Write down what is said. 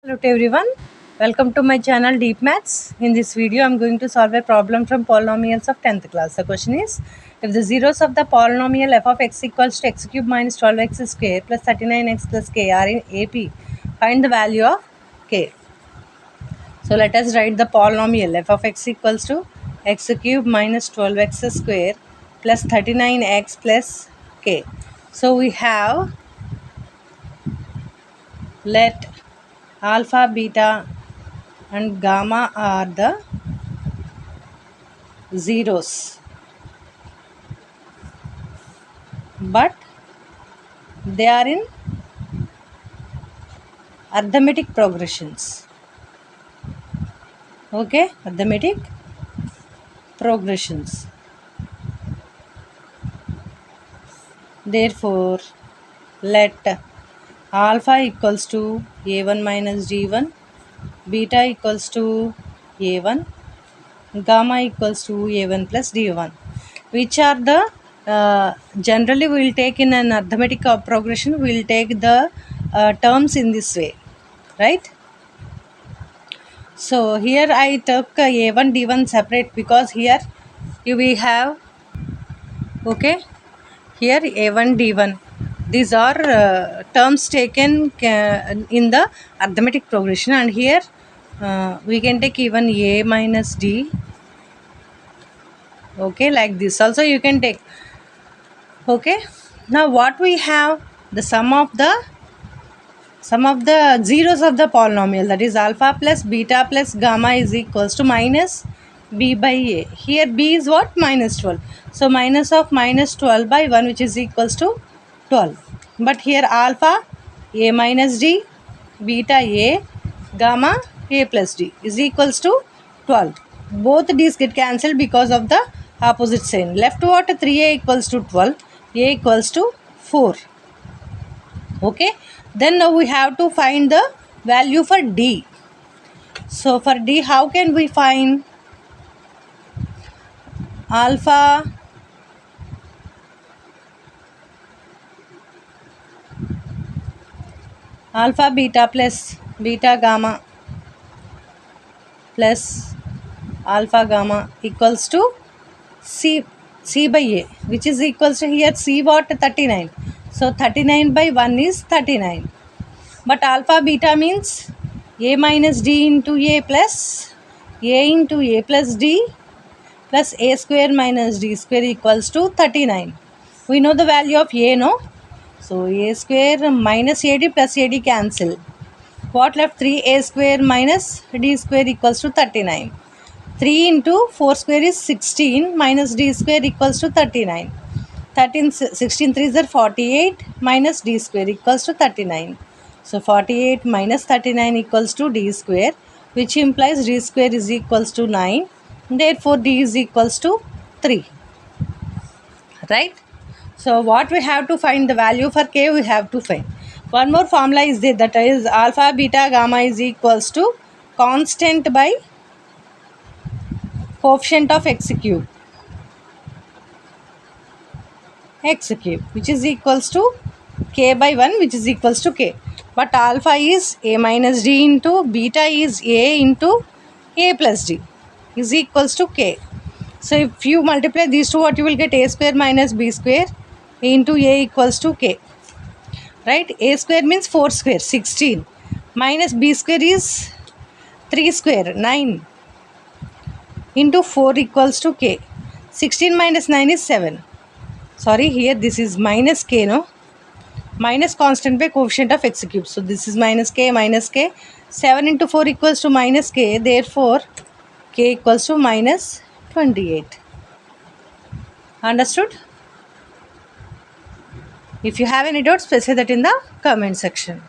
Hello to everyone, welcome to my channel Deep Maths. In this video I am going to solve a problem from polynomials of 10th class. The question is, if the zeros of the polynomial f of x equals to x cube minus 12x square plus 39x plus k are in AP, find the value of k. So let us write the polynomial f of x equals to x cube minus 12x square plus 39x plus k. So we have, let alpha, beta and gamma are the zeros, but they are in arithmetic progressions. Okay, arithmetic progressions. Therefore, let alpha equals to a1 minus d1, beta equals to a1, gamma equals to a1 plus d1, which are the generally we will take in an arithmetic progression, we will take the terms in this way, right? So here I took a1 d1 separate because here we have, okay, here a1 d1, these are terms taken in the arithmetic progression, and here we can take even a minus d, okay, like this also you can take. Okay, now what we have, the sum of the zeros of the polynomial, that is alpha plus beta plus gamma is equals to minus b by a. Here b is what? Minus 12. So minus of minus 12 by 1, which is equals to 12. But here alpha a minus d, beta a, gamma a plus d is equals to 12. Both these get cancelled because of the opposite sign. Left what? 3a equals to 12, a equals to 4. Okay, then now we have to find the value for d. So for d, how can we find? Alpha beta plus beta gamma plus alpha gamma equals to c by a, which is equals to, here c what? 39. So 39 by 1 is 39. But alpha beta means a minus d into a plus a into a plus d plus a square minus d square equals to 39. We know the value of a, no? So a square minus ad plus ad cancel. What left? 3a square minus d square equals to 39. 3 into 4 square is 16 minus d square equals to 39. 16 3s are 48 minus d square equals to 39. So 48 minus 39 equals to d square, which implies d square is equals to 9. Therefore d is equals to 3. Right? So what we have to find, the value for k we have to find. One more formula is there, that is alpha beta gamma is equals to constant by coefficient of x cube, which is equals to k by 1, which is equals to k. But alpha is a minus d into beta is a into a plus d is equals to k. So if you multiply these two, what you will get? A square minus b square into a equals to k. Right? A square means 4 square, 16. Minus b square is 3 square, 9. Into 4 equals to k. 16 minus 9 is 7. Sorry, here this is minus k, no? Minus constant by coefficient of x cube. So this is minus k minus k. 7 into 4 equals to minus k. Therefore, k equals to minus 28. Understood? If you have any doubts, please say that in the comment section.